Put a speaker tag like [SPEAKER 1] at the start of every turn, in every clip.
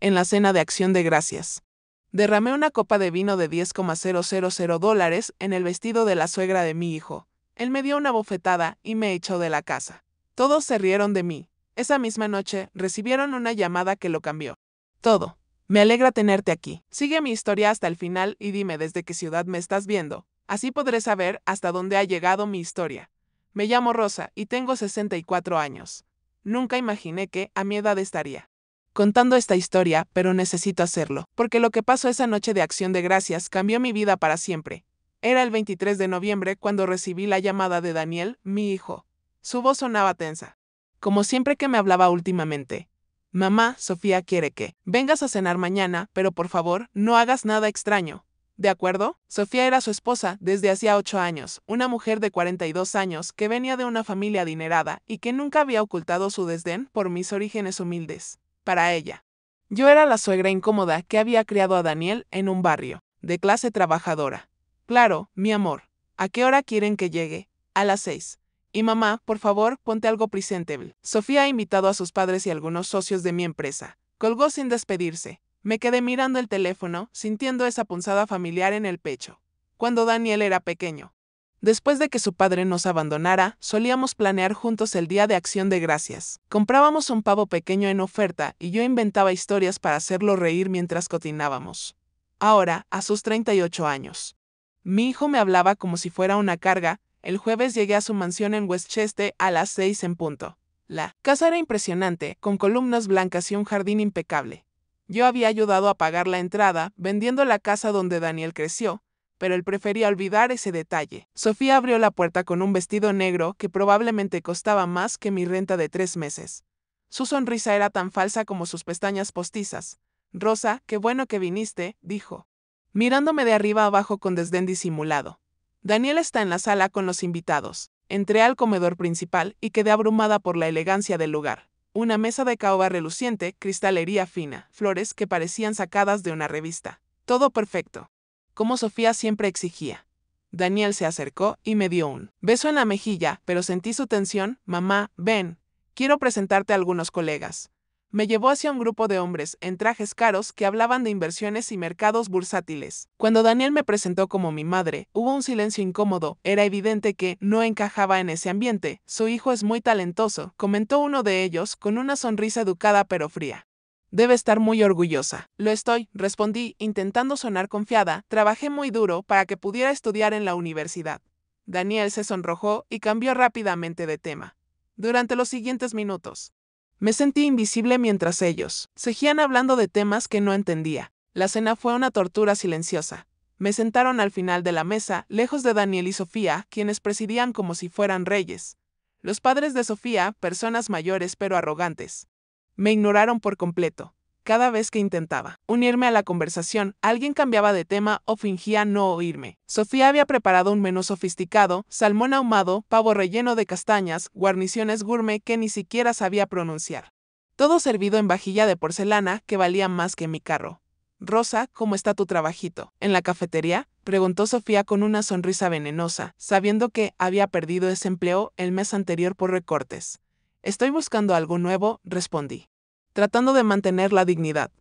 [SPEAKER 1] en la cena de Acción de Gracias. Derramé una copa de vino de $10,000 en el vestido de la suegra de mi hijo. Él me dio una bofetada y me echó de la casa. Todos se rieron de mí. Esa misma noche recibieron una llamada que lo cambió todo. Me alegra tenerte aquí. Sigue mi historia hasta el final y dime desde qué ciudad me estás viendo. Así podré saber hasta dónde ha llegado mi historia. Me llamo Rosa y tengo 64 años. Nunca imaginé que, a mi edad, estaría contando esta historia, pero necesito hacerlo, porque lo que pasó esa noche de Acción de Gracias cambió mi vida para siempre. Era el 23 de noviembre cuando recibí la llamada de Daniel, mi hijo. Su voz sonaba tensa, como siempre que me hablaba últimamente. Mamá, Sofía quiere que vengas a cenar mañana, pero por favor, no hagas nada extraño. ¿De acuerdo? Sofía era su esposa desde hacía 8 años, una mujer de 42 años que venía de una familia adinerada y que nunca había ocultado su desdén por mis orígenes humildes. Para ella, yo era la suegra incómoda que había criado a Daniel en un barrio de clase trabajadora. Claro, mi amor. ¿A qué hora quieren que llegue? A las 6. Y mamá, por favor, ponte algo presentable. Sofía ha invitado a sus padres y algunos socios de mi empresa. Colgó sin despedirse. Me quedé mirando el teléfono, sintiendo esa punzada familiar en el pecho. Cuando Daniel era pequeño. Después de que su padre nos abandonara, solíamos planear juntos el Día de Acción de Gracias. Comprábamos un pavo pequeño en oferta y yo inventaba historias para hacerlo reír mientras cocinábamos. Ahora, a sus 38 años. Mi hijo me hablaba como si fuera una carga. El jueves llegué a su mansión en Westchester a las 6 en punto. La casa era impresionante, con columnas blancas y un jardín impecable. Yo había ayudado a pagar la entrada, vendiendo la casa donde Daniel creció, pero él prefería olvidar ese detalle. Sofía abrió la puerta con un vestido negro que probablemente costaba más que mi renta de 3 meses. Su sonrisa era tan falsa como sus pestañas postizas. Rosa, qué bueno que viniste, dijo, mirándome de arriba abajo con desdén disimulado. Daniel está en la sala con los invitados. Entré al comedor principal y quedé abrumada por la elegancia del lugar. Una mesa de caoba reluciente, cristalería fina, flores que parecían sacadas de una revista. Todo perfecto, como Sofía siempre exigía. Daniel se acercó y me dio un beso en la mejilla, pero sentí su tensión. Mamá, ven, quiero presentarte a algunos colegas. Me llevó hacia un grupo de hombres en trajes caros que hablaban de inversiones y mercados bursátiles. Cuando Daniel me presentó como mi madre, hubo un silencio incómodo. Era evidente que no encajaba en ese ambiente. Su hijo es muy talentoso, comentó uno de ellos con una sonrisa educada pero fría. Debe estar muy orgullosa. Lo estoy, respondí, intentando sonar confiada. Trabajé muy duro para que pudiera estudiar en la universidad. Daniel se sonrojó y cambió rápidamente de tema. Durante los siguientes minutos, me sentí invisible mientras ellos seguían hablando de temas que no entendía. La cena fue una tortura silenciosa. Me sentaron al final de la mesa, lejos de Daniel y Sofía, quienes presidían como si fueran reyes. Los padres de Sofía, personas mayores pero arrogantes, me ignoraron por completo. Cada vez que intentaba unirme a la conversación, alguien cambiaba de tema o fingía no oírme. Sofía había preparado un menú sofisticado, salmón ahumado, pavo relleno de castañas, guarniciones gourmet que ni siquiera sabía pronunciar. Todo servido en vajilla de porcelana que valía más que mi carro. Rosa, ¿cómo está tu trabajito? ¿En la cafetería?, preguntó Sofía con una sonrisa venenosa, sabiendo que había perdido ese empleo el mes anterior por recortes. Estoy buscando algo nuevo, respondí, tratando de mantener la dignidad.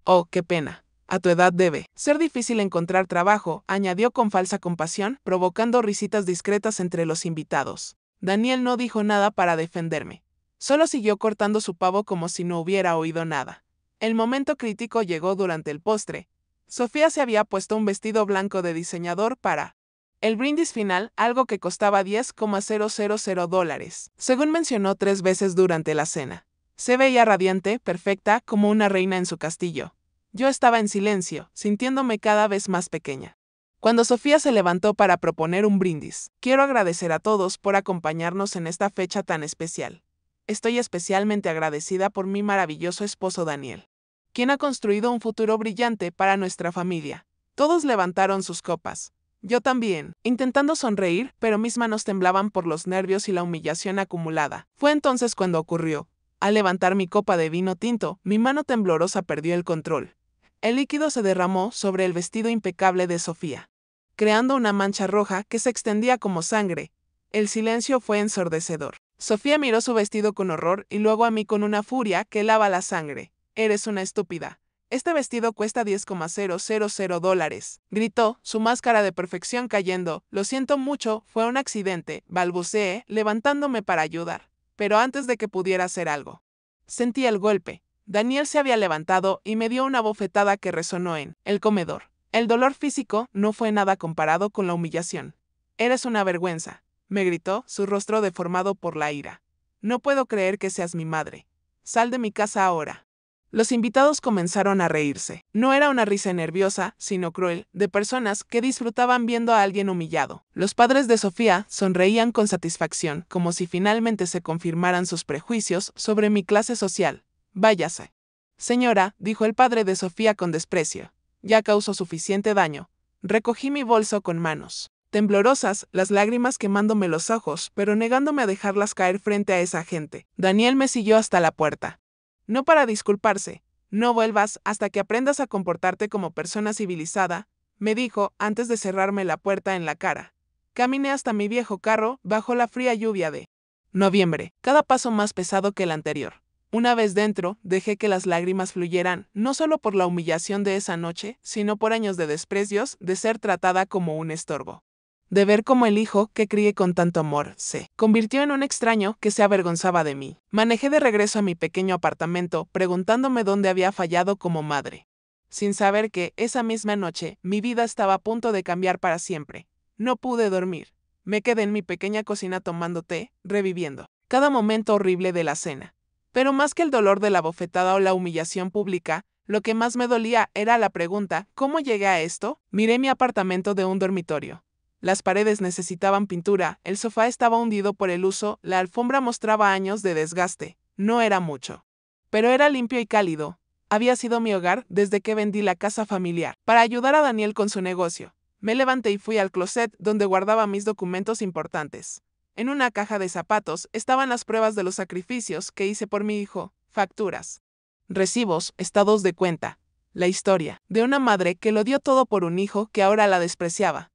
[SPEAKER 1] Oh, qué pena. A tu edad debe ser difícil encontrar trabajo, añadió con falsa compasión, provocando risitas discretas entre los invitados. Daniel no dijo nada para defenderme. Solo siguió cortando su pavo como si no hubiera oído nada. El momento crítico llegó durante el postre. Sofía se había puesto un vestido blanco de diseñador para el brindis final, algo que costaba $10,000, según mencionó 3 veces durante la cena. Se veía radiante, perfecta, como una reina en su castillo. Yo estaba en silencio, sintiéndome cada vez más pequeña. Cuando Sofía se levantó para proponer un brindis, quiero agradecer a todos por acompañarnos en esta fecha tan especial. Estoy especialmente agradecida por mi maravilloso esposo Daniel, quien ha construido un futuro brillante para nuestra familia. Todos levantaron sus copas. Yo también, intentando sonreír, pero mis manos temblaban por los nervios y la humillación acumulada. Fue entonces cuando ocurrió. Al levantar mi copa de vino tinto, mi mano temblorosa perdió el control. El líquido se derramó sobre el vestido impecable de Sofía, creando una mancha roja que se extendía como sangre. El silencio fue ensordecedor. Sofía miró su vestido con horror y luego a mí con una furia que lava la sangre. Eres una estúpida. Este vestido cuesta $10,000, gritó, su máscara de perfección cayendo. Lo siento mucho, fue un accidente, balbuceé, levantándome para ayudar. Pero antes de que pudiera hacer algo, sentí el golpe. Daniel se había levantado y me dio una bofetada que resonó en el comedor. El dolor físico no fue nada comparado con la humillación. Eres una vergüenza, me gritó, su rostro deformado por la ira. No puedo creer que seas mi madre. Sal de mi casa ahora. Los invitados comenzaron a reírse. No era una risa nerviosa, sino cruel, de personas que disfrutaban viendo a alguien humillado. Los padres de Sofía sonreían con satisfacción, como si finalmente se confirmaran sus prejuicios sobre mi clase social. Váyase. Señora, dijo el padre de Sofía con desprecio. Ya causó suficiente daño. Recogí mi bolso con manos temblorosas, las lágrimas quemándome los ojos, pero negándome a dejarlas caer frente a esa gente. Daniel me siguió hasta la puerta. No para disculparse. No vuelvas hasta que aprendas a comportarte como persona civilizada, me dijo antes de cerrarme la puerta en la cara. Caminé hasta mi viejo carro bajo la fría lluvia de noviembre, cada paso más pesado que el anterior. Una vez dentro, dejé que las lágrimas fluyeran, no solo por la humillación de esa noche, sino por años de desprecios, de ser tratada como un estorbo. De ver cómo el hijo que crié con tanto amor se convirtió en un extraño que se avergonzaba de mí. Manejé de regreso a mi pequeño apartamento, preguntándome dónde había fallado como madre, sin saber que, esa misma noche, mi vida estaba a punto de cambiar para siempre. No pude dormir. Me quedé en mi pequeña cocina tomando té, reviviendo cada momento horrible de la cena. Pero más que el dolor de la bofetada o la humillación pública, lo que más me dolía era la pregunta, ¿cómo llegué a esto? Miré mi apartamento de un dormitorio. Las paredes necesitaban pintura, el sofá estaba hundido por el uso, la alfombra mostraba años de desgaste. No era mucho, pero era limpio y cálido. Había sido mi hogar desde que vendí la casa familiar para ayudar a Daniel con su negocio. Me levanté y fui al closet donde guardaba mis documentos importantes. En una caja de zapatos estaban las pruebas de los sacrificios que hice por mi hijo, facturas, recibos, estados de cuenta, la historia de una madre que lo dio todo por un hijo que ahora la despreciaba.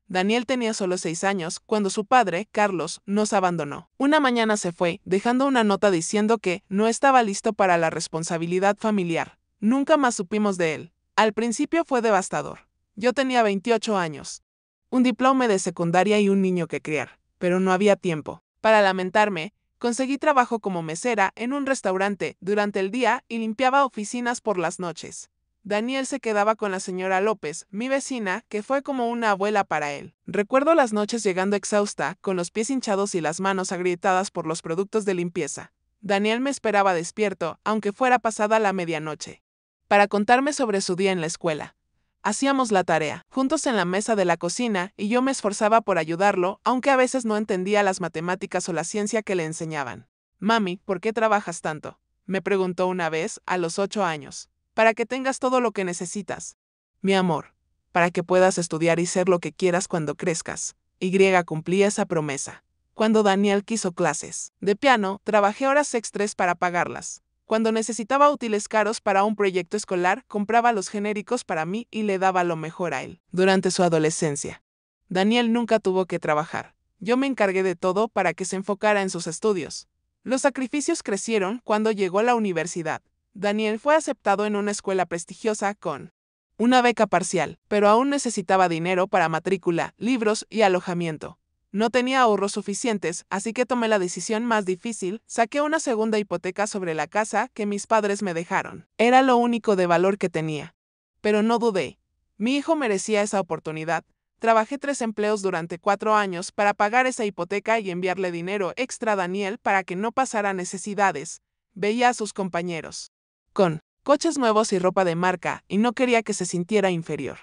[SPEAKER 1] Daniel tenía solo 6 años cuando su padre, Carlos, nos abandonó. Una mañana se fue, dejando una nota diciendo que no estaba listo para la responsabilidad familiar. Nunca más supimos de él. Al principio fue devastador. Yo tenía 28 años, un diploma de secundaria y un niño que criar, pero no había tiempo para lamentarme. Conseguí trabajo como mesera en un restaurante durante el día y limpiaba oficinas por las noches. Daniel se quedaba con la señora López, mi vecina, que fue como una abuela para él. Recuerdo las noches llegando exhausta, con los pies hinchados y las manos agrietadas por los productos de limpieza. Daniel me esperaba despierto, aunque fuera pasada la medianoche, para contarme sobre su día en la escuela. Hacíamos la tarea, juntos en la mesa de la cocina, y yo me esforzaba por ayudarlo, aunque a veces no entendía las matemáticas o la ciencia que le enseñaban. Mami, ¿por qué trabajas tanto?, me preguntó una vez, a los 8 años. Para que tengas todo lo que necesitas. Mi amor, para que puedas estudiar y ser lo que quieras cuando crezcas. Y cumplía esa promesa. Cuando Daniel quiso clases de piano, trabajé horas extras para pagarlas. Cuando necesitaba útiles caros para un proyecto escolar, compraba los genéricos para mí y le daba lo mejor a él. Durante su adolescencia, Daniel nunca tuvo que trabajar. Yo me encargué de todo para que se enfocara en sus estudios. Los sacrificios crecieron cuando llegó a la universidad. Daniel fue aceptado en una escuela prestigiosa con una beca parcial, pero aún necesitaba dinero para matrícula, libros y alojamiento. No tenía ahorros suficientes, así que tomé la decisión más difícil, saqué una segunda hipoteca sobre la casa que mis padres me dejaron. Era lo único de valor que tenía. Pero no dudé. Mi hijo merecía esa oportunidad. Trabajé 3 empleos durante 4 años para pagar esa hipoteca y enviarle dinero extra a Daniel para que no pasara necesidades. Veía a sus compañeros con coches nuevos y ropa de marca, y no quería que se sintiera inferior.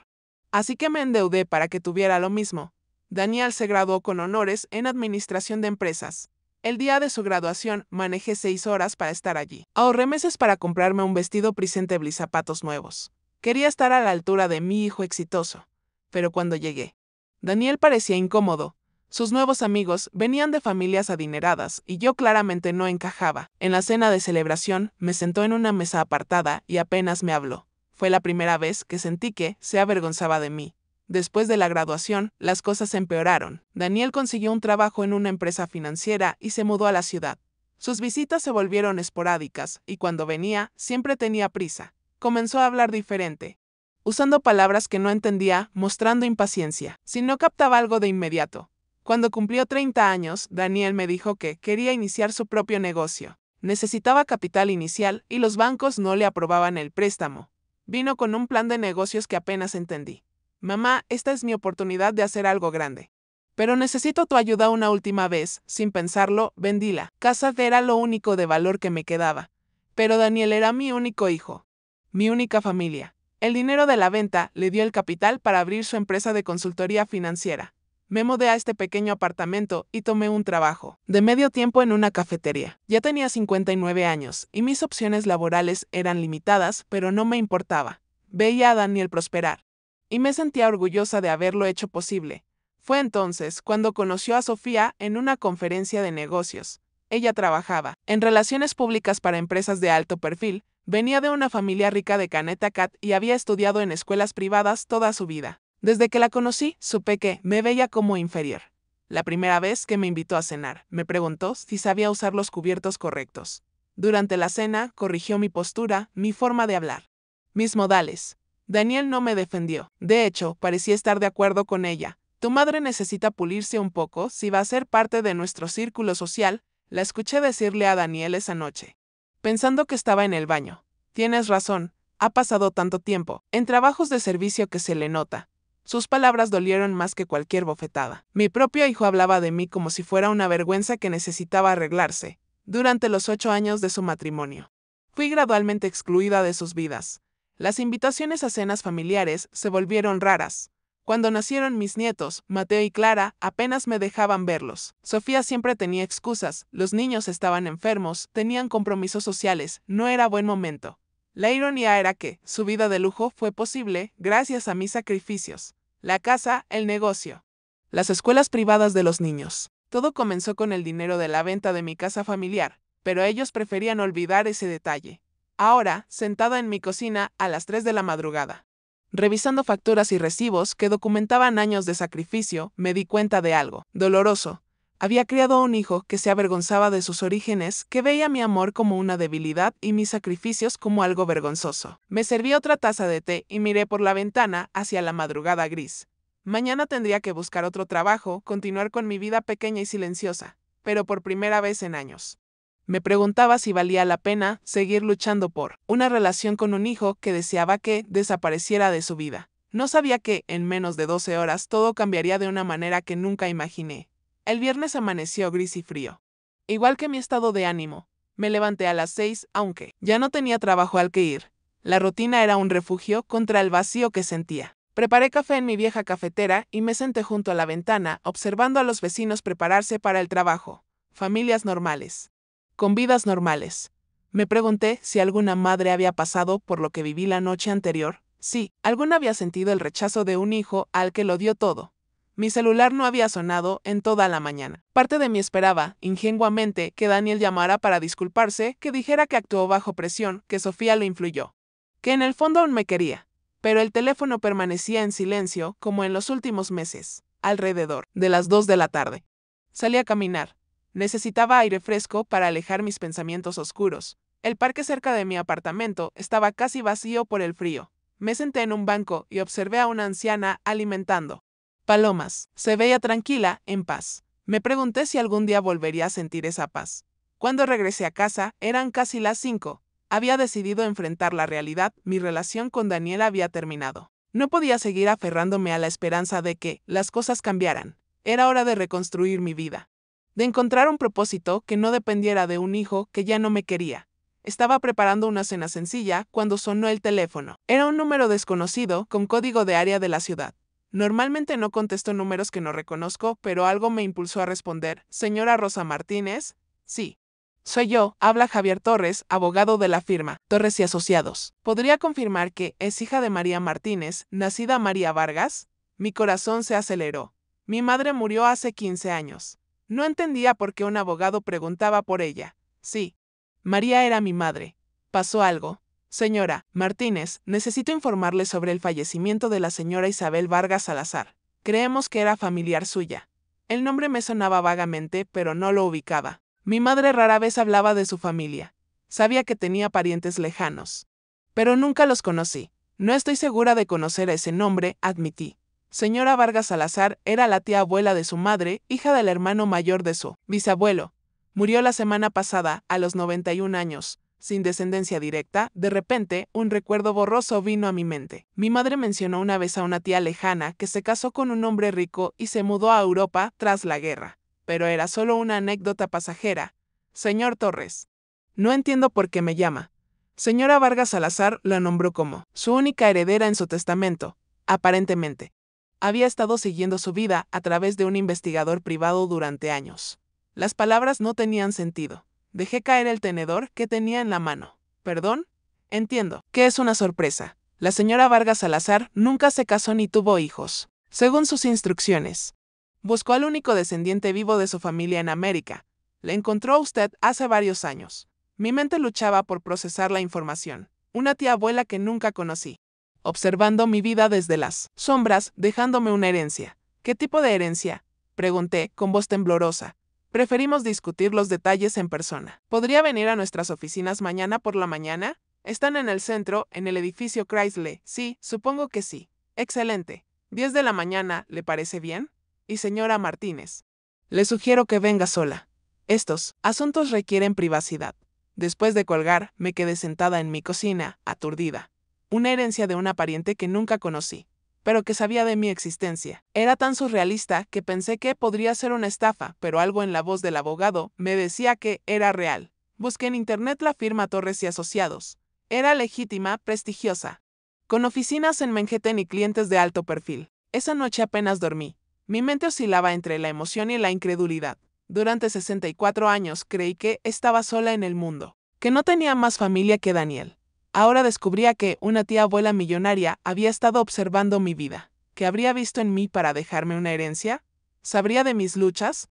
[SPEAKER 1] Así que me endeudé para que tuviera lo mismo. Daniel se graduó con honores en administración de empresas. El día de su graduación manejé 6 horas para estar allí. Ahorré meses para comprarme un vestido presentable y zapatos nuevos. Quería estar a la altura de mi hijo exitoso. Pero cuando llegué, Daniel parecía incómodo. Sus nuevos amigos venían de familias adineradas y yo claramente no encajaba. En la cena de celebración, me sentó en una mesa apartada y apenas me habló. Fue la primera vez que sentí que se avergonzaba de mí. Después de la graduación, las cosas empeoraron. Daniel consiguió un trabajo en una empresa financiera y se mudó a la ciudad. Sus visitas se volvieron esporádicas y cuando venía, siempre tenía prisa. comenzó a hablar diferente, usando palabras que no entendía, mostrando impaciencia. Si no captaba algo de inmediato. Cuando cumplió 30 años, Daniel me dijo que quería iniciar su propio negocio. Necesitaba capital inicial y los bancos no le aprobaban el préstamo. Vino con un plan de negocios que apenas entendí. Mamá, esta es mi oportunidad de hacer algo grande. Pero necesito tu ayuda una última vez. Sin pensarlo, vendí la casa, era lo único de valor que me quedaba. Pero Daniel era mi único hijo. Mi única familia. El dinero de la venta le dio el capital para abrir su empresa de consultoría financiera. Me mudé a este pequeño apartamento y tomé un trabajo de medio tiempo en una cafetería. Ya tenía 59 años y mis opciones laborales eran limitadas, pero no me importaba. Veía a Daniel prosperar y me sentía orgullosa de haberlo hecho posible. Fue entonces cuando conoció a Sofía en una conferencia de negocios. Ella trabajaba en relaciones públicas para empresas de alto perfil, venía de una familia rica de Connecticut y había estudiado en escuelas privadas toda su vida. Desde que la conocí, supe que me veía como inferior. La primera vez que me invitó a cenar, me preguntó si sabía usar los cubiertos correctos. Durante la cena, corrigió mi postura, mi forma de hablar, mis modales. Daniel no me defendió. De hecho, parecía estar de acuerdo con ella. Tu madre necesita pulirse un poco si va a ser parte de nuestro círculo social, la escuché decirle a Daniel esa noche, pensando que estaba en el baño. Tienes razón, ha pasado tanto tiempo, en trabajos de servicio que se le nota. Sus palabras dolieron más que cualquier bofetada. Mi propio hijo hablaba de mí como si fuera una vergüenza que necesitaba arreglarse. Durante los 8 años de su matrimonio, fui gradualmente excluida de sus vidas. Las invitaciones a cenas familiares se volvieron raras. Cuando nacieron mis nietos, Mateo y Clara, apenas me dejaban verlos. Sofía siempre tenía excusas, los niños estaban enfermos, tenían compromisos sociales, no era buen momento. La ironía era que su vida de lujo fue posible gracias a mis sacrificios. La casa, el negocio, las escuelas privadas de los niños. Todo comenzó con el dinero de la venta de mi casa familiar, pero ellos preferían olvidar ese detalle. Ahora, sentada en mi cocina a las 3 de la madrugada, revisando facturas y recibos que documentaban años de sacrificio, me di cuenta de algo doloroso. Había criado a un hijo que se avergonzaba de sus orígenes, que veía mi amor como una debilidad y mis sacrificios como algo vergonzoso. Me serví otra taza de té y miré por la ventana hacia la madrugada gris. Mañana tendría que buscar otro trabajo, continuar con mi vida pequeña y silenciosa, pero por primera vez en años. Me preguntaba si valía la pena seguir luchando por una relación con un hijo que deseaba que desapareciera de su vida. No sabía que, en menos de 12 horas, todo cambiaría de una manera que nunca imaginé. El viernes amaneció gris y frío. Igual que mi estado de ánimo, me levanté a las 6, aunque ya no tenía trabajo al que ir. La rutina era un refugio contra el vacío que sentía. Preparé café en mi vieja cafetera y me senté junto a la ventana, observando a los vecinos prepararse para el trabajo. Familias normales, con vidas normales. Me pregunté si alguna madre había pasado por lo que viví la noche anterior. Sí, alguna había sentido el rechazo de un hijo al que lo dio todo. Mi celular no había sonado en toda la mañana. Parte de mí esperaba, ingenuamente, que Daniel llamara para disculparse, que dijera que actuó bajo presión, que Sofía lo influyó, que en el fondo aún me quería. Pero el teléfono permanecía en silencio, como en los últimos meses, alrededor de las 2 de la tarde. Salí a caminar. Necesitaba aire fresco para alejar mis pensamientos oscuros. El parque cerca de mi apartamento estaba casi vacío por el frío. Me senté en un banco y observé a una anciana alimentando palomas. Se veía tranquila, en paz. Me pregunté si algún día volvería a sentir esa paz. Cuando regresé a casa, eran casi las 5. Había decidido enfrentar la realidad, mi relación con Daniel había terminado. No podía seguir aferrándome a la esperanza de que las cosas cambiaran. Era hora de reconstruir mi vida. De encontrar un propósito que no dependiera de un hijo que ya no me quería. Estaba preparando una cena sencilla cuando sonó el teléfono. Era un número desconocido con código de área de la ciudad. Normalmente no contesto números que no reconozco, pero algo me impulsó a responder. ¿Señora Rosa Martínez? Sí. Soy yo, habla Javier Torres, abogado de la firma Torres y Asociados. ¿Podría confirmar que es hija de María Martínez, nacida María Vargas? Mi corazón se aceleró. Mi madre murió hace 15 años. No entendía por qué un abogado preguntaba por ella. Sí. María era mi madre. ¿Pasó algo? Señora Martínez, necesito informarle sobre el fallecimiento de la señora Isabel Vargas Salazar. Creemos que era familiar suya. El nombre me sonaba vagamente, pero no lo ubicaba. Mi madre rara vez hablaba de su familia. Sabía que tenía parientes lejanos, Pero nunca los conocí. No estoy segura de conocer ese nombre, admití. Señora Vargas Salazar era la tía abuela de su madre, hija del hermano mayor de su bisabuelo. Murió la semana pasada, a los 91 años. Sin descendencia directa, de repente, un recuerdo borroso vino a mi mente. Mi madre mencionó una vez a una tía lejana que se casó con un hombre rico y se mudó a Europa tras la guerra. Pero era solo una anécdota pasajera. Señor Torres. No entiendo por qué me llama. Señora Vargas Salazar la nombró como su única heredera en su testamento, aparentemente. Había estado siguiendo su vida a través de un investigador privado durante años. Las palabras no tenían sentido. Dejé caer el tenedor que tenía en la mano. ¿Perdón? Entiendo. ¿Qué es una sorpresa? La señora Vargas Salazar nunca se casó ni tuvo hijos. Según sus instrucciones. Buscó al único descendiente vivo de su familia en América. Le encontró a usted hace varios años. Mi mente luchaba por procesar la información. Una tía abuela que nunca conocí. Observando mi vida desde las sombras, dejándome una herencia. ¿Qué tipo de herencia? Pregunté, con voz temblorosa. Preferimos discutir los detalles en persona. ¿Podría venir a nuestras oficinas mañana por la mañana? Están en el centro, en el edificio Chrysler. Sí, supongo que sí. Excelente. 10 de la mañana, ¿le parece bien? Y señora Martínez. Le sugiero que venga sola. Estos asuntos requieren privacidad. Después de colgar, me quedé sentada en mi cocina, aturdida. Una herencia de una pariente que nunca conocí, pero que sabía de mi existencia. Era tan surrealista que pensé que podría ser una estafa, pero algo en la voz del abogado me decía que era real. Busqué en internet la firma Torres y Asociados. Era legítima, prestigiosa, con oficinas en Manhattan y clientes de alto perfil. Esa noche apenas dormí. Mi mente oscilaba entre la emoción y la incredulidad. Durante 64 años creí que estaba sola en el mundo, que no tenía más familia que Daniel. Ahora descubría que una tía abuela millonaria había estado observando mi vida. ¿Qué habría visto en mí para dejarme una herencia? ¿Sabría de mis luchas?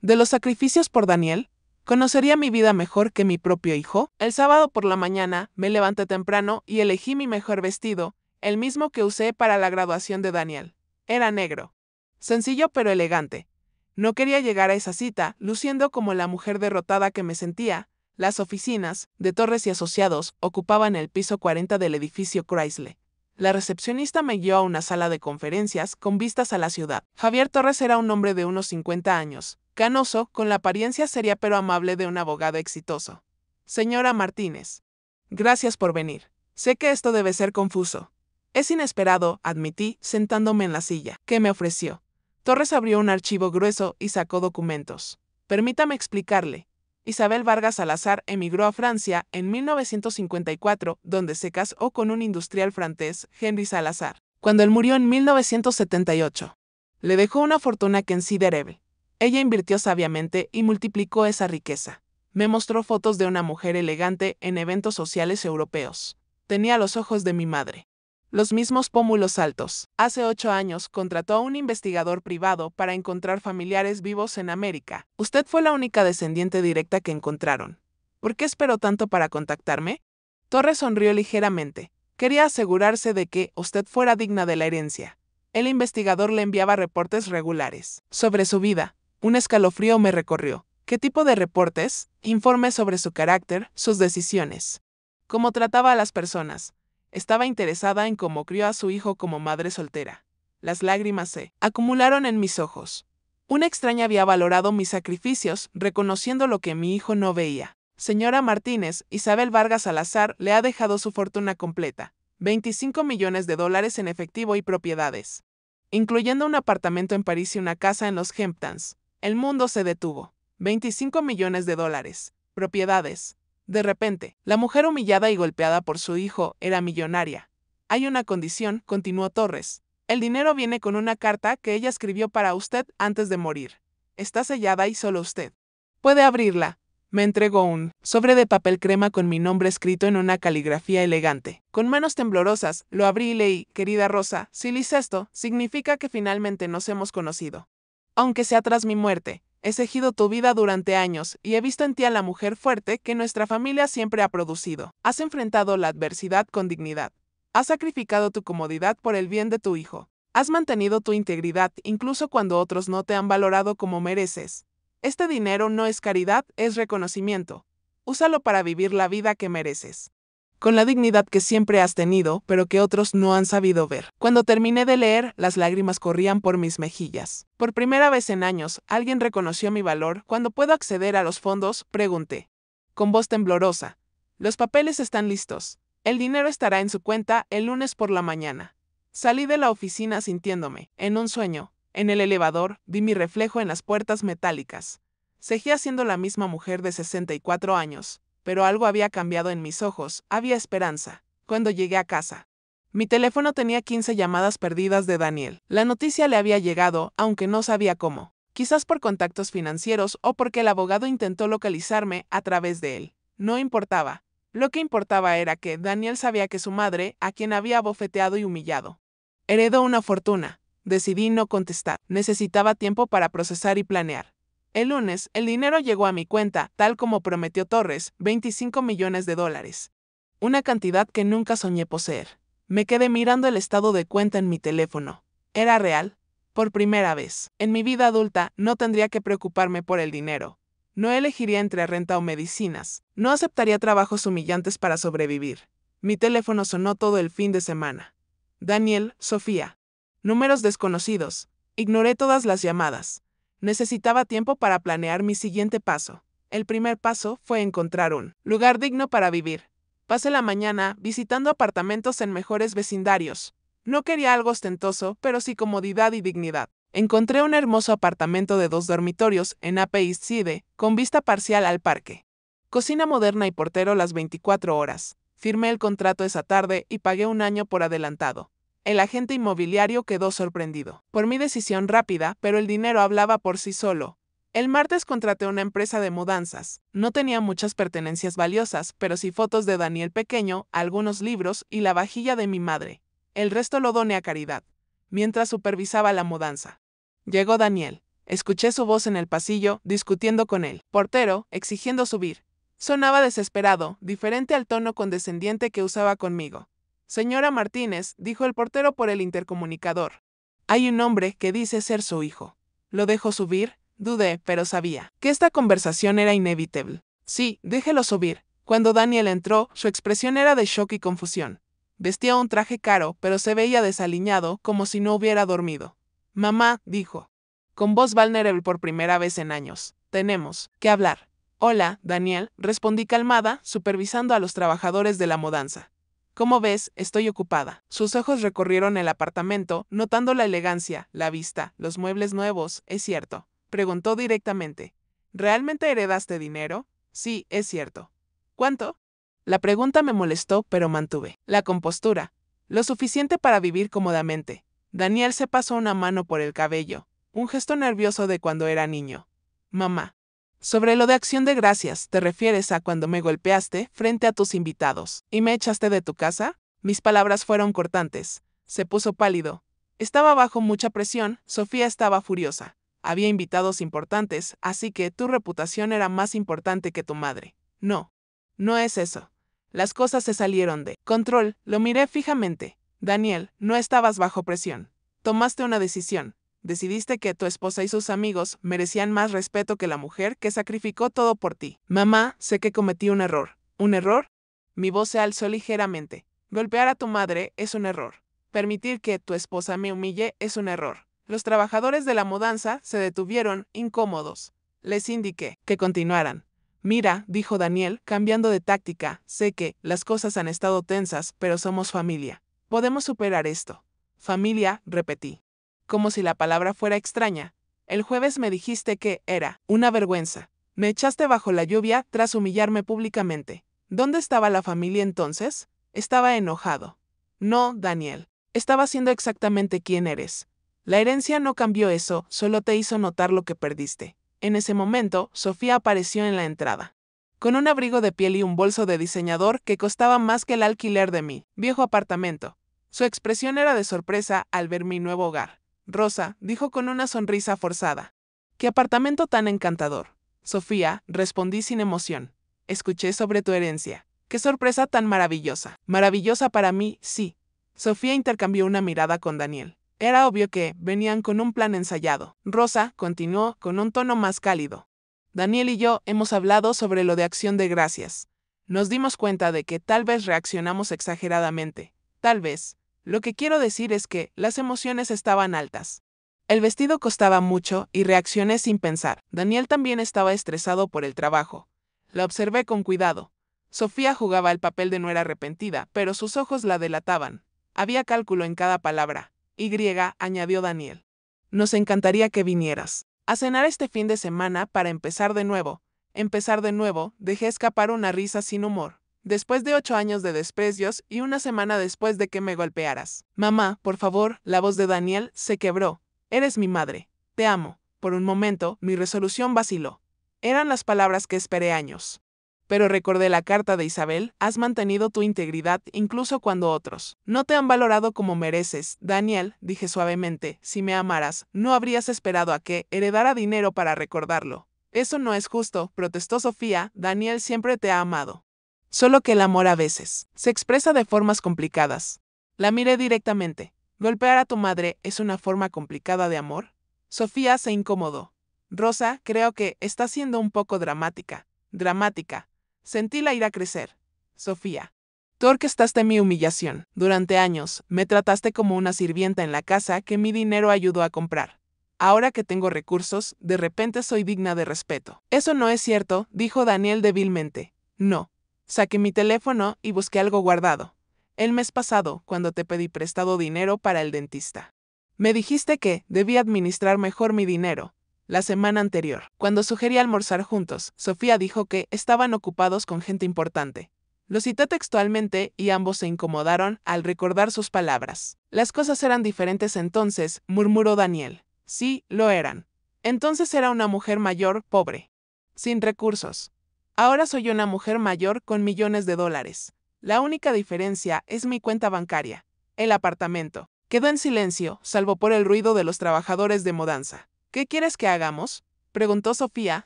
[SPEAKER 1] ¿De los sacrificios por Daniel? ¿Conocería mi vida mejor que mi propio hijo? El sábado por la mañana me levanté temprano y elegí mi mejor vestido, el mismo que usé para la graduación de Daniel. Era negro. Sencillo pero elegante. No quería llegar a esa cita luciendo como la mujer derrotada que me sentía. Las oficinas, de Torres y Asociados, ocupaban el piso 40 del edificio Chrysler. La recepcionista me guió a una sala de conferencias con vistas a la ciudad. Javier Torres era un hombre de unos 50 años, canoso, con la apariencia seria pero amable de un abogado exitoso. Señora Martínez. Gracias por venir. Sé que esto debe ser confuso. Es inesperado, admití, sentándome en la silla. ¿Qué me ofreció? Torres abrió un archivo grueso y sacó documentos. Permítame explicarle. Isabel Vargas Salazar emigró a Francia en 1954, donde se casó con un industrial francés, Henry Salazar, cuando él murió en 1978. Le dejó una fortuna considerable. Ella invirtió sabiamente y multiplicó esa riqueza. Me mostró fotos de una mujer elegante en eventos sociales europeos. Tenía los ojos de mi madre. Los mismos pómulos altos. Hace 8 años contrató a un investigador privado para encontrar familiares vivos en América. Usted fue la única descendiente directa que encontraron. ¿Por qué esperó tanto para contactarme? Torres sonrió ligeramente. Quería asegurarse de que usted fuera digna de la herencia. El investigador le enviaba reportes regulares sobre su vida. Un escalofrío me recorrió. ¿Qué tipo de reportes? Informes sobre su carácter, sus decisiones. Cómo trataba a las personas. Estaba interesada en cómo crió a su hijo como madre soltera. Las lágrimas se acumularon en mis ojos. Una extraña había valorado mis sacrificios, reconociendo lo que mi hijo no veía. Señora Martínez, Isabel Vargas Salazar le ha dejado su fortuna completa, 25 millones de dólares en efectivo y propiedades, incluyendo un apartamento en París y una casa en los Hamptons. El mundo se detuvo. 25 millones de dólares, propiedades. De repente, la mujer humillada y golpeada por su hijo era millonaria. Hay una condición, continuó Torres. El dinero viene con una carta que ella escribió para usted antes de morir. Está sellada y solo usted puede abrirla. Me entregó un sobre de papel crema con mi nombre escrito en una caligrafía elegante. Con manos temblorosas, lo abrí y leí: querida Rosa, si lees esto, significa que finalmente nos hemos conocido. Aunque sea tras mi muerte, he seguido tu vida durante años y he visto en ti a la mujer fuerte que nuestra familia siempre ha producido. Has enfrentado la adversidad con dignidad. Has sacrificado tu comodidad por el bien de tu hijo. Has mantenido tu integridad incluso cuando otros no te han valorado como mereces. Este dinero no es caridad, es reconocimiento. Úsalo para vivir la vida que mereces. con la dignidad que siempre has tenido, pero que otros no han sabido ver. Cuando terminé de leer, las lágrimas corrían por mis mejillas. Por primera vez en años, alguien reconoció mi valor. ¿Cuándo puedo acceder a los fondos?, pregunté. Con voz temblorosa. Los papeles están listos. El dinero estará en su cuenta el lunes por la mañana. Salí de la oficina sintiéndome en un sueño. En el elevador, vi mi reflejo en las puertas metálicas. Seguía siendo la misma mujer de 64 años. Pero algo había cambiado en mis ojos, había esperanza. Cuando llegué a casa, mi teléfono tenía 15 llamadas perdidas de Daniel. La noticia le había llegado, aunque no sabía cómo. Quizás por contactos financieros o porque el abogado intentó localizarme a través de él. No importaba. Lo que importaba era que Daniel sabía que su madre, a quien había abofeteado y humillado, heredó una fortuna. Decidí no contestar. Necesitaba tiempo para procesar y planear. El lunes, el dinero llegó a mi cuenta, tal como prometió Torres, $25 millones. Una cantidad que nunca soñé poseer. Me quedé mirando el estado de cuenta en mi teléfono. ¿Era real? Por primera vez. En mi vida adulta, no tendría que preocuparme por el dinero. No elegiría entre renta o medicinas. No aceptaría trabajos humillantes para sobrevivir. Mi teléfono sonó todo el fin de semana. Daniel, Sofía. Números desconocidos. Ignoré todas las llamadas. Necesitaba tiempo para planear mi siguiente paso. El primer paso fue encontrar un lugar digno para vivir. Pasé la mañana visitando apartamentos en mejores vecindarios. No quería algo ostentoso, pero sí comodidad y dignidad. Encontré un hermoso apartamento de 2 dormitorios en Upper East Side, con vista parcial al parque. Cocina moderna y portero las 24 horas. Firmé el contrato esa tarde y pagué un año por adelantado. El agente inmobiliario quedó sorprendido por mi decisión rápida, pero el dinero hablaba por sí solo. El martes contraté una empresa de mudanzas. No tenía muchas pertenencias valiosas, pero sí fotos de Daniel pequeño, algunos libros y la vajilla de mi madre. El resto lo doné a caridad, mientras supervisaba la mudanza. Llegó Daniel. Escuché su voz en el pasillo, discutiendo con el portero, exigiendo subir. Sonaba desesperado, diferente al tono condescendiente que usaba conmigo. Señora Martínez, dijo el portero por el intercomunicador. Hay un hombre que dice ser su hijo. ¿Lo dejó subir? Dudé, pero sabía que esta conversación era inevitable. Sí, déjelo subir. Cuando Daniel entró, su expresión era de shock y confusión. Vestía un traje caro, pero se veía desaliñado, como si no hubiera dormido. Mamá, dijo, con voz vulnerable por primera vez en años, tenemos que hablar. Hola, Daniel, respondí calmada, supervisando a los trabajadores de la mudanza. Como ves, estoy ocupada. Sus ojos recorrieron el apartamento, notando la elegancia, la vista, los muebles nuevos. ¿Es cierto?, preguntó directamente. ¿Realmente heredaste dinero? Sí, es cierto. ¿Cuánto? La pregunta me molestó, pero mantuve la compostura. Lo suficiente para vivir cómodamente. Daniel se pasó una mano por el cabello, un gesto nervioso de cuando era niño. Mamá. Sobre lo de Acción de Gracias, ¿te refieres a cuando me golpeaste frente a tus invitados y me echaste de tu casa? Mis palabras fueron cortantes. Se puso pálido. Estaba bajo mucha presión, Sofía estaba furiosa. Había invitados importantes, así que tu reputación era más importante que tu madre. No. No es eso. Las cosas se salieron de control, lo miré fijamente. Daniel, no estabas bajo presión. Tomaste una decisión. Decidiste que tu esposa y sus amigos merecían más respeto que la mujer que sacrificó todo por ti. Mamá, sé que cometí un error. ¿Un error? Mi voz se alzó ligeramente. Golpear a tu madre es un error. Permitir que tu esposa me humille es un error. Los trabajadores de la mudanza se detuvieron, incómodos. Les indiqué que continuaran. Mira, dijo Daniel, cambiando de táctica, sé que las cosas han estado tensas, pero somos familia. Podemos superar esto. Familia, repetí. Como si la palabra fuera extraña. El jueves me dijiste que era una vergüenza. Me echaste bajo la lluvia tras humillarme públicamente. ¿Dónde estaba la familia entonces? Estaba enojado. No, Daniel. Estaba siendo exactamente quién eres. La herencia no cambió eso, solo te hizo notar lo que perdiste. En ese momento, Sofía apareció en la entrada, con un abrigo de piel y un bolso de diseñador que costaba más que el alquiler de mi viejo apartamento. Su expresión era de sorpresa al ver mi nuevo hogar. Rosa, dijo con una sonrisa forzada. ¡Qué apartamento tan encantador! Sofía, respondí sin emoción. Escuché sobre tu herencia. ¡Qué sorpresa tan maravillosa! Maravillosa para mí, sí. Sofía intercambió una mirada con Daniel. Era obvio que venían con un plan ensayado. Rosa continuó con un tono más cálido. Daniel y yo hemos hablado sobre lo de Acción de Gracias. Nos dimos cuenta de que tal vez reaccionamos exageradamente. Tal vez. Lo que quiero decir es que las emociones estaban altas. El vestido costaba mucho y reaccioné sin pensar. Daniel también estaba estresado por el trabajo. La observé con cuidado. Sofía jugaba el papel de nuera arrepentida, pero sus ojos la delataban. Había cálculo en cada palabra. Y, añadió Daniel. Nos encantaría que vinieras a cenar este fin de semana para empezar de nuevo. Empezar de nuevo, dejé escapar una risa sin humor. Después de 8 años de desprecios y una semana después de que me golpearas. Mamá, por favor, la voz de Daniel se quebró. Eres mi madre. Te amo. Por un momento, mi resolución vaciló. Eran las palabras que esperé años. Pero recordé la carta de Isabel, has mantenido tu integridad incluso cuando otros no te han valorado como mereces. Daniel, dije suavemente, si me amaras, no habrías esperado a que heredara dinero para recordarlo. Eso no es justo, protestó Sofía, Daniel siempre te ha amado. Solo que el amor a veces se expresa de formas complicadas. La miré directamente. ¿Golpear a tu madre es una forma complicada de amor? Sofía se incomodó. Rosa, creo que está siendo un poco dramática. Dramática. Sentí la ira crecer. Sofía. Tú orquestaste mi humillación. Durante años, me trataste como una sirvienta en la casa que mi dinero ayudó a comprar. Ahora que tengo recursos, de repente soy digna de respeto. Eso no es cierto, dijo Daniel débilmente. No. Saqué mi teléfono y busqué algo guardado. El mes pasado, cuando te pedí prestado dinero para el dentista. Me dijiste que debía administrar mejor mi dinero. La semana anterior, cuando sugerí almorzar juntos, Sofía dijo que estaban ocupados con gente importante. Lo cité textualmente y ambos se incomodaron al recordar sus palabras. Las cosas eran diferentes entonces, murmuró Daniel. Sí, lo eran. Entonces era una mujer mayor, pobre. Sin recursos. Ahora soy una mujer mayor con millones de dólares. La única diferencia es mi cuenta bancaria. El apartamento. Quedó en silencio, salvo por el ruido de los trabajadores de mudanza. ¿Qué quieres que hagamos? Preguntó Sofía,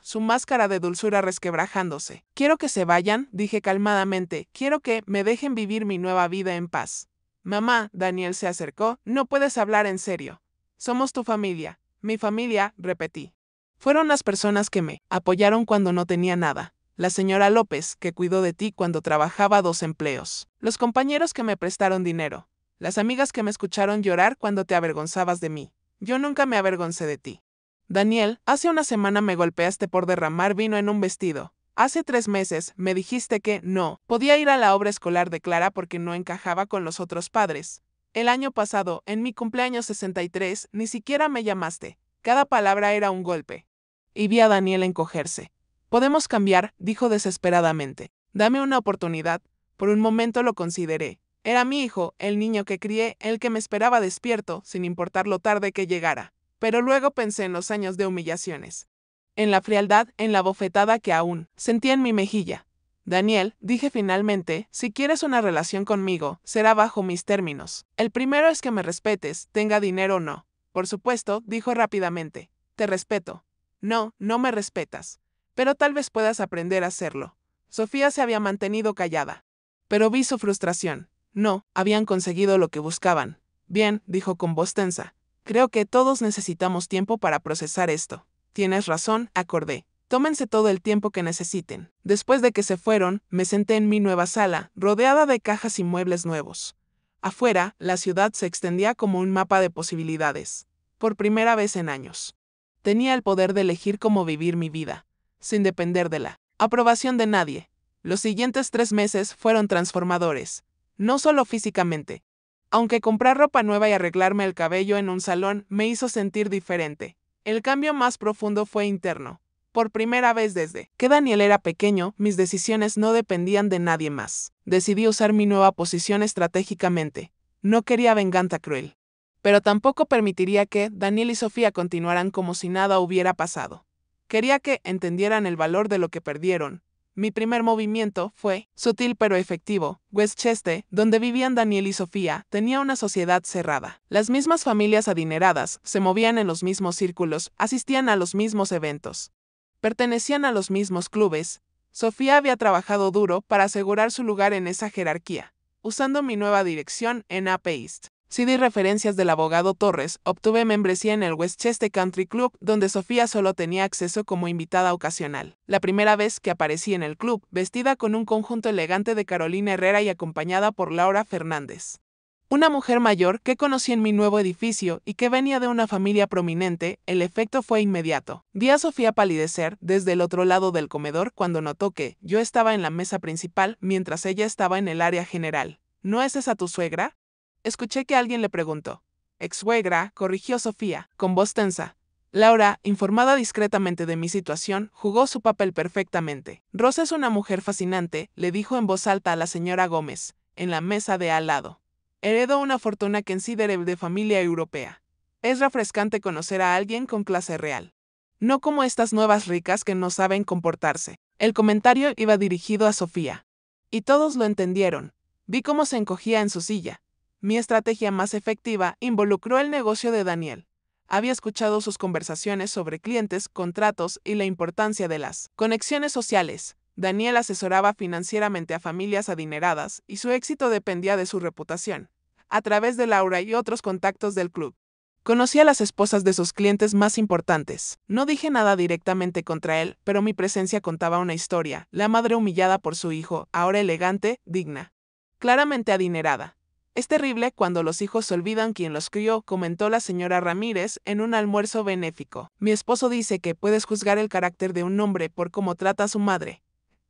[SPEAKER 1] su máscara de dulzura resquebrajándose. Quiero que se vayan, dije calmadamente. Quiero que me dejen vivir mi nueva vida en paz. Mamá, Daniel se acercó, no puedes hablar en serio. Somos tu familia. Mi familia, repetí. Fueron las personas que me apoyaron cuando no tenía nada. La señora López, que cuidó de ti cuando trabajaba 2 empleos. Los compañeros que me prestaron dinero. Las amigas que me escucharon llorar cuando te avergonzabas de mí. Yo nunca me avergoncé de ti. Daniel, hace una semana me golpeaste por derramar vino en un vestido. Hace 3 meses me dijiste que no podía ir a la obra escolar de Clara porque no encajaba con los otros padres. El año pasado, en mi cumpleaños 63, ni siquiera me llamaste. Cada palabra era un golpe. Y vi a Daniel encogerse. Podemos cambiar, dijo desesperadamente. Dame una oportunidad. Por un momento lo consideré. Era mi hijo, el niño que crié, el que me esperaba despierto, sin importar lo tarde que llegara. Pero luego pensé en los años de humillaciones. En la frialdad, en la bofetada que aún sentía en mi mejilla. Daniel, dije finalmente, si quieres una relación conmigo, será bajo mis términos. El primero es que me respetes, tenga dinero o no. Por supuesto, dijo rápidamente. Te respeto. No, no me respetas. Pero tal vez puedas aprender a hacerlo. Sofía se había mantenido callada. Pero vi su frustración. No, habían conseguido lo que buscaban. Bien, dijo con voz tensa. Creo que todos necesitamos tiempo para procesar esto. Tienes razón, acordé. Tómense todo el tiempo que necesiten. Después de que se fueron, me senté en mi nueva sala, rodeada de cajas y muebles nuevos. Afuera, la ciudad se extendía como un mapa de posibilidades. Por primera vez en años. Tenía el poder de elegir cómo vivir mi vida, sin depender de la aprobación de nadie. Los siguientes 3 meses fueron transformadores. No solo físicamente. Aunque comprar ropa nueva y arreglarme el cabello en un salón me hizo sentir diferente. El cambio más profundo fue interno. Por primera vez desde que Daniel era pequeño, mis decisiones no dependían de nadie más. Decidí usar mi nueva posición estratégicamente. No quería venganza cruel. Pero tampoco permitiría que Daniel y Sofía continuaran como si nada hubiera pasado. Quería que entendieran el valor de lo que perdieron. Mi primer movimiento fue sutil pero efectivo. Westchester, donde vivían Daniel y Sofía, tenía una sociedad cerrada. Las mismas familias adineradas se movían en los mismos círculos, asistían a los mismos eventos. Pertenecían a los mismos clubes. Sofía había trabajado duro para asegurar su lugar en esa jerarquía, usando mi nueva dirección en Upper East Si di referencias del abogado Torres, obtuve membresía en el Westchester Country Club, donde Sofía solo tenía acceso como invitada ocasional. La primera vez que aparecí en el club, vestida con un conjunto elegante de Carolina Herrera y acompañada por Laura Fernández, una mujer mayor que conocí en mi nuevo edificio y que venía de una familia prominente, el efecto fue inmediato. Vi a Sofía palidecer desde el otro lado del comedor cuando notó que yo estaba en la mesa principal mientras ella estaba en el área general. ¿No es esa tu suegra?, escuché que alguien le preguntó. Ex-suegra, corrigió Sofía, con voz tensa. Laura, informada discretamente de mi situación, jugó su papel perfectamente. Rosa es una mujer fascinante, le dijo en voz alta a la señora Gómez, en la mesa de al lado. Heredó una fortuna que considera de familia europea. Es refrescante conocer a alguien con clase real. No como estas nuevas ricas que no saben comportarse. El comentario iba dirigido a Sofía. Y todos lo entendieron. Vi cómo se encogía en su silla. Mi estrategia más efectiva involucró el negocio de Daniel. Había escuchado sus conversaciones sobre clientes, contratos y la importancia de las conexiones sociales. Daniel asesoraba financieramente a familias adineradas y su éxito dependía de su reputación. A través de Laura y otros contactos del club, conocí a las esposas de sus clientes más importantes. No dije nada directamente contra él, pero mi presencia contaba una historia. La madre humillada por su hijo, ahora elegante, digna, claramente adinerada. Es terrible cuando los hijos se olvidan quién los crió, comentó la señora Ramírez en un almuerzo benéfico. Mi esposo dice que puedes juzgar el carácter de un hombre por cómo trata a su madre.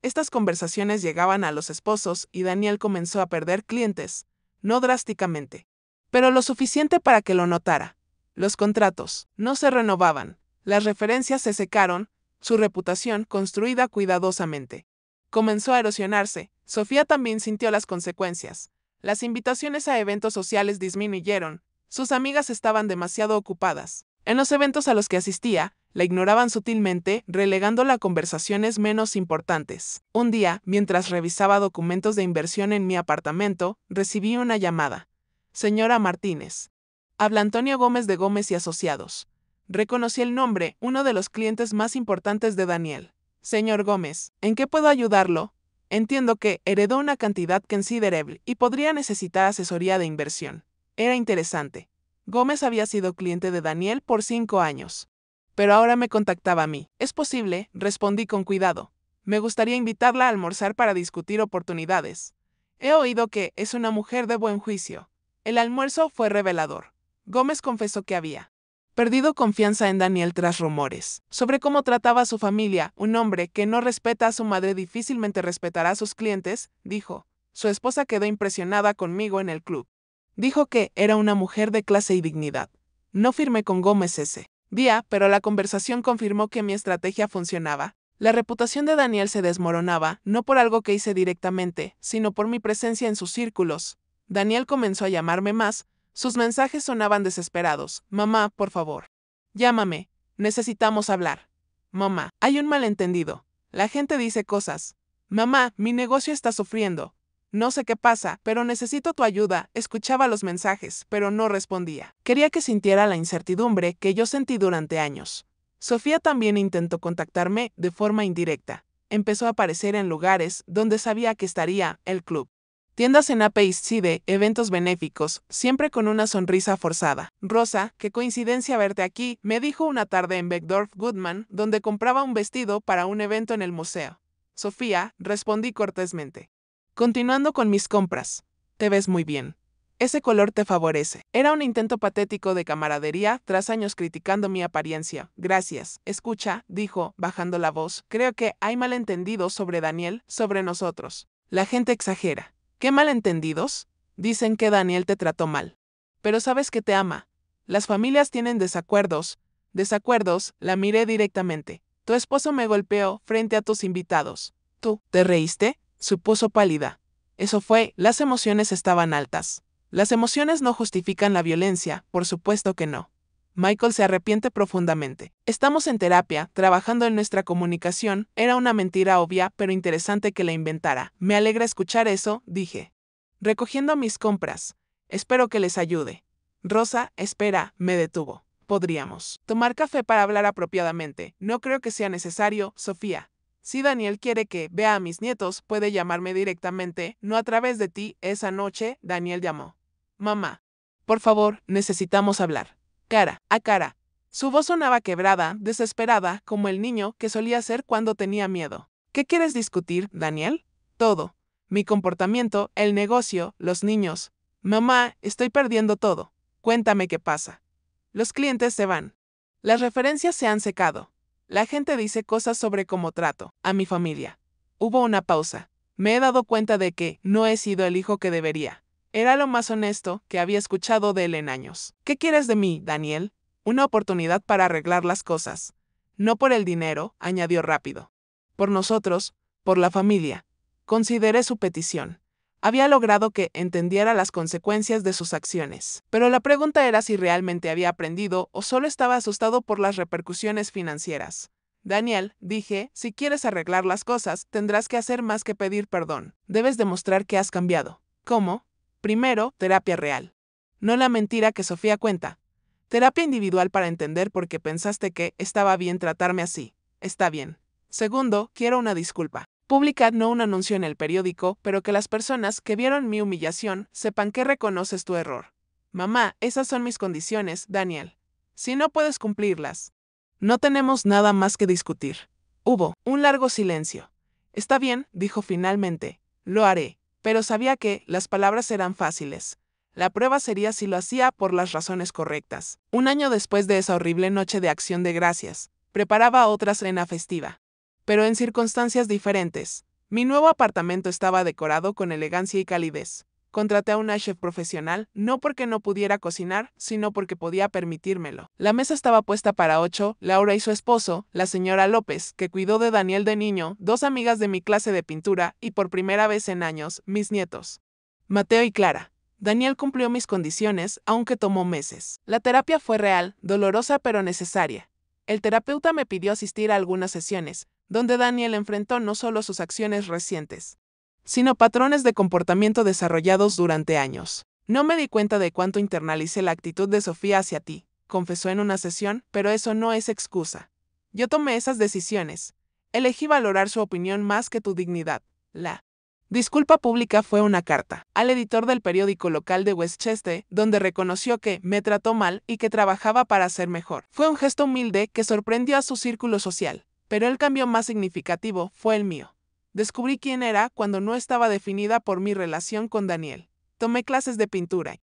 [SPEAKER 1] Estas conversaciones llegaban a los esposos y Daniel comenzó a perder clientes, no drásticamente, pero lo suficiente para que lo notara. Los contratos no se renovaban, las referencias se secaron, su reputación, construida cuidadosamente, comenzó a erosionarse. Sofía también sintió las consecuencias. Las invitaciones a eventos sociales disminuyeron, sus amigas estaban demasiado ocupadas. En los eventos a los que asistía, la ignoraban sutilmente, relegándola a conversaciones menos importantes. Un día, mientras revisaba documentos de inversión en mi apartamento, recibí una llamada. Señora Martínez. Habla Antonio Gómez de Gómez y Asociados. Reconocí el nombre, uno de los clientes más importantes de Daniel. Señor Gómez, ¿en qué puedo ayudarlo? Entiendo que heredó una cantidad considerable y podría necesitar asesoría de inversión. Era interesante. Gómez había sido cliente de Daniel por 5 años. Pero ahora me contactaba a mí. Es posible, respondí con cuidado. Me gustaría invitarla a almorzar para discutir oportunidades. He oído que es una mujer de buen juicio. El almuerzo fue revelador. Gómez confesó que había perdido confianza en Daniel tras rumores sobre cómo trataba a su familia. Un hombre que no respeta a su madre difícilmente respetará a sus clientes, dijo. Su esposa quedó impresionada conmigo en el club. Dijo que era una mujer de clase y dignidad. No firmé con Gómez ese día, pero la conversación confirmó que mi estrategia funcionaba. La reputación de Daniel se desmoronaba, no por algo que hice directamente, sino por mi presencia en sus círculos. Daniel comenzó a llamarme más. Sus mensajes sonaban desesperados. Mamá, por favor. Llámame. Necesitamos hablar. Mamá, hay un malentendido. La gente dice cosas. Mamá, mi negocio está sufriendo. No sé qué pasa, pero necesito tu ayuda. Escuchaba los mensajes, pero no respondía. Quería que sintiera la incertidumbre que yo sentí durante años. Sofía también intentó contactarme de forma indirecta. Empezó a aparecer en lugares donde sabía que estaría el club. Tiendas en Upper East Side, eventos benéficos, siempre con una sonrisa forzada. Rosa, qué coincidencia verte aquí, me dijo una tarde en Beckdorf Goodman, donde compraba un vestido para un evento en el museo. Sofía, respondí cortésmente. Continuando con mis compras. Te ves muy bien. Ese color te favorece. Era un intento patético de camaradería tras años criticando mi apariencia. Gracias. Escucha, dijo, bajando la voz. Creo que hay malentendidos sobre Daniel, sobre nosotros. La gente exagera. ¿Qué malentendidos? Dicen que Daniel te trató mal. Pero sabes que te ama. Las familias tienen desacuerdos. Desacuerdos, la miré directamente. Tu esposo me golpeó frente a tus invitados. ¿Tú te reíste? Se puso pálida. Eso fue, las emociones estaban altas. Las emociones no justifican la violencia, por supuesto que no. Michael se arrepiente profundamente. Estamos en terapia, trabajando en nuestra comunicación. Era una mentira obvia, pero interesante que la inventara. Me alegra escuchar eso, dije. Recogiendo mis compras. Espero que les ayude. Rosa, espera, me detuvo. Podríamos tomar café para hablar apropiadamente. No creo que sea necesario, Sofía. Si Daniel quiere que vea a mis nietos, puede llamarme directamente, no a través de ti. Esa noche, Daniel llamó. Mamá. Por favor, necesitamos hablar. Cara a cara. Su voz sonaba quebrada, desesperada, como el niño que solía ser cuando tenía miedo. ¿Qué quieres discutir, Daniel? Todo. Mi comportamiento, el negocio, los niños. Mamá, estoy perdiendo todo. Cuéntame qué pasa. Los clientes se van. Las referencias se han secado. La gente dice cosas sobre cómo trato a mi familia. Hubo una pausa. Me he dado cuenta de que no he sido el hijo que debería. Era lo más honesto que había escuchado de él en años. ¿Qué quieres de mí, Daniel? Una oportunidad para arreglar las cosas. No por el dinero, añadió rápido. Por nosotros, por la familia. Consideré su petición. Había logrado que entendiera las consecuencias de sus acciones. Pero la pregunta era si realmente había aprendido o solo estaba asustado por las repercusiones financieras. Daniel, dije, si quieres arreglar las cosas, tendrás que hacer más que pedir perdón. Debes demostrar que has cambiado. ¿Cómo? Primero, terapia real. No la mentira que Sofía cuenta. Terapia individual para entender por qué pensaste que estaba bien tratarme así. Está bien. Segundo, quiero una disculpa. Publicar no un anuncio en el periódico, pero que las personas que vieron mi humillación sepan que reconoces tu error. Mamá, esas son mis condiciones, Daniel. Si no puedes cumplirlas, no tenemos nada más que discutir. Hubo un largo silencio. Está bien, dijo finalmente. Lo haré. Pero sabía que las palabras eran fáciles. La prueba sería si lo hacía por las razones correctas. Un año después de esa horrible noche de Acción de Gracias, preparaba otra cena festiva. Pero en circunstancias diferentes. Mi nuevo apartamento estaba decorado con elegancia y calidez. Contraté a una chef profesional, no porque no pudiera cocinar, sino porque podía permitírmelo. La mesa estaba puesta para 8, Laura y su esposo, la señora López, que cuidó de Daniel de niño, 2 amigas de mi clase de pintura y por primera vez en años, mis nietos. Mateo y Clara. Daniel cumplió mis condiciones, aunque tomó meses. La terapia fue real, dolorosa pero necesaria. El terapeuta me pidió asistir a algunas sesiones, donde Daniel enfrentó no solo sus acciones recientes, sino patrones de comportamiento desarrollados durante años. No me di cuenta de cuánto internalicé la actitud de Sofía hacia ti, confesó en una sesión, pero eso no es excusa. Yo tomé esas decisiones. Elegí valorar su opinión más que tu dignidad. La disculpa pública fue una carta al editor del periódico local de Westchester, donde reconoció que me trató mal y que trabajaba para ser mejor. Fue un gesto humilde que sorprendió a su círculo social, pero el cambio más significativo fue el mío. Descubrí quién era cuando no estaba definida por mi relación con Daniel. Tomé clases de pintura.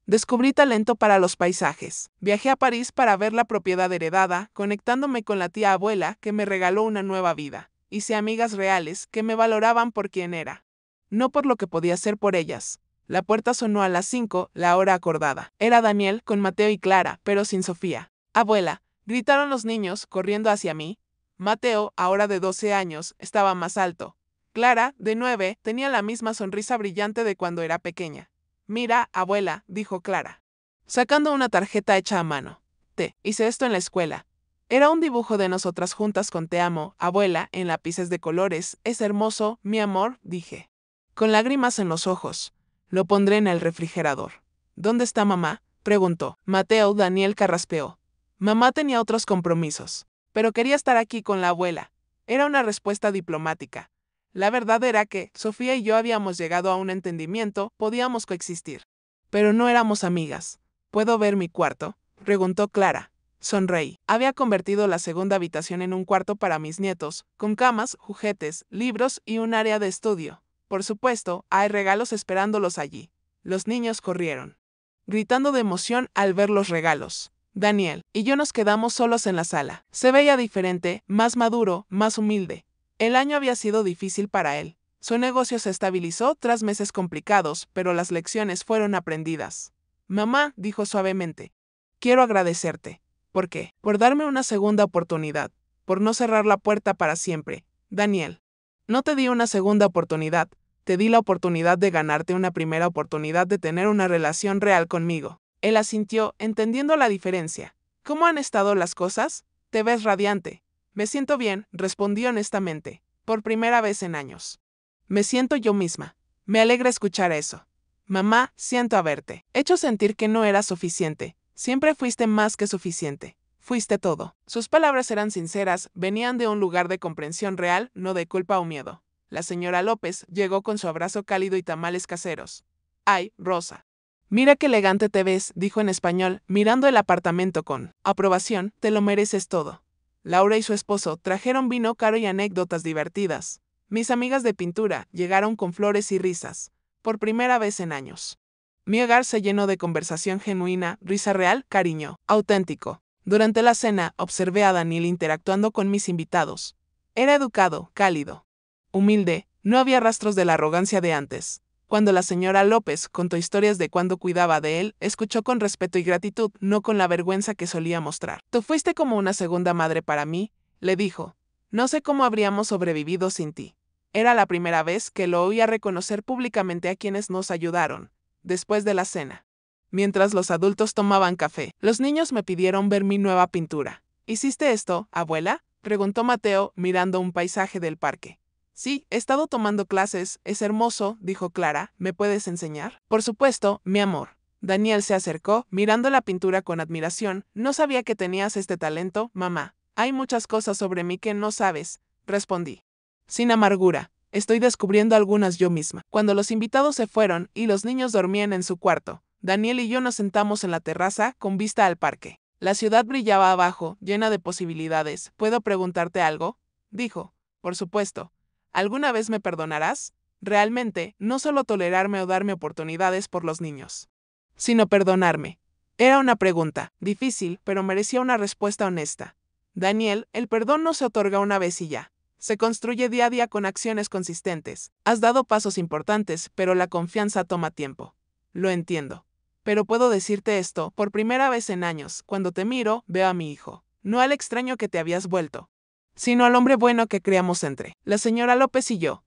[SPEAKER 1] Descubrí talento para los paisajes. Viajé a París para ver la propiedad heredada, conectándome con la tía abuela que me regaló una nueva vida. Hice amigas reales que me valoraban por quien era, no por lo que podía hacer por ellas. La puerta sonó a las 5, la hora acordada. Era Daniel con Mateo y Clara, pero sin Sofía. Abuela, gritaron los niños, corriendo hacia mí. Mateo, ahora de 12 años, estaba más alto. Clara, de 9, tenía la misma sonrisa brillante de cuando era pequeña. Mira, abuela, dijo Clara, sacando una tarjeta hecha a mano. Te hice esto en la escuela. Era un dibujo de nosotras juntas con te amo, abuela, en lápices de colores. Es hermoso, mi amor, dije, con lágrimas en los ojos. Lo pondré en el refrigerador. ¿Dónde está mamá?, preguntó. Mateo Daniel carraspeó. Mamá tenía otros compromisos, pero quería estar aquí con la abuela. Era una respuesta diplomática. La verdad era que Sofía y yo habíamos llegado a un entendimiento, podíamos coexistir. Pero no éramos amigas. ¿Puedo ver mi cuarto?, preguntó Clara. Sonreí. Había convertido la segunda habitación en un cuarto para mis nietos, con camas, juguetes, libros y un área de estudio. Por supuesto, hay regalos esperándolos allí. Los niños corrieron, gritando de emoción al ver los regalos. Daniel y yo nos quedamos solos en la sala. Se veía diferente, más maduro, más humilde. El año había sido difícil para él. Su negocio se estabilizó tras meses complicados, pero las lecciones fueron aprendidas. Mamá, dijo suavemente, quiero agradecerte. ¿Por qué? Por darme una segunda oportunidad, por no cerrar la puerta para siempre. Daniel, no te di una segunda oportunidad, te di la oportunidad de ganarte una primera oportunidad de tener una relación real conmigo. Él asintió, entendiendo la diferencia. ¿Cómo han estado las cosas? Te ves radiante. Me siento bien, respondí honestamente, por primera vez en años. Me siento yo misma. Me alegra escuchar eso. Mamá, siento haberte hecho sentir que no era suficiente. Siempre fuiste más que suficiente. Fuiste todo. Sus palabras eran sinceras, venían de un lugar de comprensión real, no de culpa o miedo. La señora López llegó con su abrazo cálido y tamales caseros. ¡Ay, Rosa! Mira qué elegante te ves, dijo en español, mirando el apartamento con aprobación, te lo mereces todo. Laura y su esposo trajeron vino caro y anécdotas divertidas. Mis amigas de pintura llegaron con flores y risas, por primera vez en años. Mi hogar se llenó de conversación genuina, risa real, cariño auténtico. Durante la cena observé a Daniel interactuando con mis invitados. Era educado, cálido, humilde, no había rastros de la arrogancia de antes. Cuando la señora López contó historias de cuando cuidaba de él, escuchó con respeto y gratitud, no con la vergüenza que solía mostrar. Tú fuiste como una segunda madre para mí, le dijo. No sé cómo habríamos sobrevivido sin ti. Era la primera vez que lo oía reconocer públicamente a quienes nos ayudaron. Después de la cena, mientras los adultos tomaban café, los niños me pidieron ver mi nueva pintura. ¿Hiciste esto, abuela?, preguntó Mateo, mirando un paisaje del parque. Sí, he estado tomando clases, es hermoso, dijo Clara, ¿me puedes enseñar? Por supuesto, mi amor. Daniel se acercó, mirando la pintura con admiración. No sabía que tenías este talento, mamá. Hay muchas cosas sobre mí que no sabes, respondí. Sin amargura, estoy descubriendo algunas yo misma. Cuando los invitados se fueron y los niños dormían en su cuarto, Daniel y yo nos sentamos en la terraza con vista al parque. La ciudad brillaba abajo, llena de posibilidades. ¿Puedo preguntarte algo?, dijo. Por supuesto. ¿Alguna vez me perdonarás? Realmente, no solo tolerarme o darme oportunidades por los niños, sino perdonarme. Era una pregunta, difícil, pero merecía una respuesta honesta. Daniel, el perdón no se otorga una vez y ya. Se construye día a día con acciones consistentes. Has dado pasos importantes, pero la confianza toma tiempo. Lo entiendo. Pero puedo decirte esto, por primera vez en años, cuando te miro, veo a mi hijo. No al extraño que te habías vuelto, sino al hombre bueno que creamos entre la señora López y yo.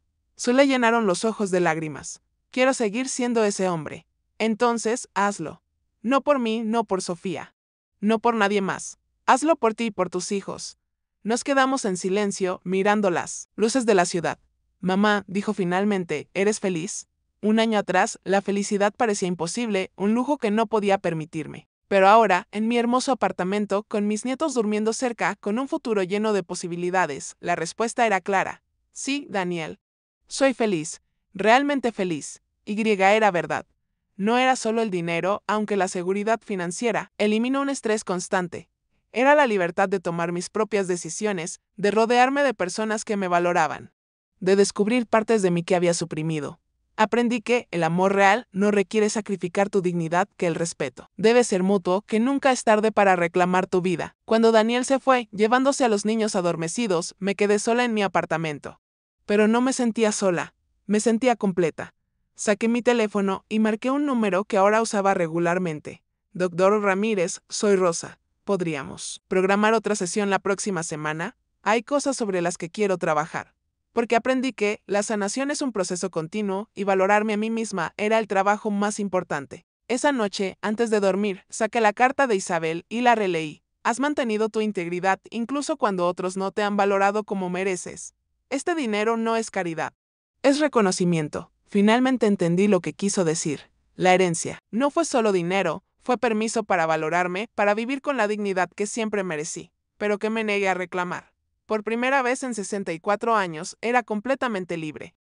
[SPEAKER 1] Le llenaron los ojos de lágrimas. Quiero seguir siendo ese hombre. Entonces, hazlo. No por mí, no por Sofía. No por nadie más. Hazlo por ti y por tus hijos. Nos quedamos en silencio, mirando las luces de la ciudad. Mamá, dijo finalmente, ¿eres feliz? Un año atrás, la felicidad parecía imposible, un lujo que no podía permitirme. Pero ahora, en mi hermoso apartamento, con mis nietos durmiendo cerca, con un futuro lleno de posibilidades, la respuesta era clara. Sí, Daniel. Soy feliz. Realmente feliz. Y era verdad. No era solo el dinero, aunque la seguridad financiera eliminó un estrés constante. Era la libertad de tomar mis propias decisiones, de rodearme de personas que me valoraban, de descubrir partes de mí que había suprimido. Aprendí que el amor real no requiere sacrificar tu dignidad, que el respeto debe ser mutuo, que nunca es tarde para reclamar tu vida. Cuando Daniel se fue, llevándose a los niños adormecidos, me quedé sola en mi apartamento. Pero no me sentía sola, me sentía completa. Saqué mi teléfono y marqué un número que ahora usaba regularmente. Doctor Ramírez, soy Rosa. ¿Podríamos programar otra sesión la próxima semana? Hay cosas sobre las que quiero trabajar. Porque aprendí que la sanación es un proceso continuo y valorarme a mí misma era el trabajo más importante. Esa noche, antes de dormir, saqué la carta de Isabel y la releí. Has mantenido tu integridad incluso cuando otros no te han valorado como mereces. Este dinero no es caridad. Es reconocimiento. Finalmente entendí lo que quiso decir. La herencia no fue solo dinero, fue permiso para valorarme, para vivir con la dignidad que siempre merecí, pero que me negué a reclamar. Por primera vez en 64 años, era completamente libre.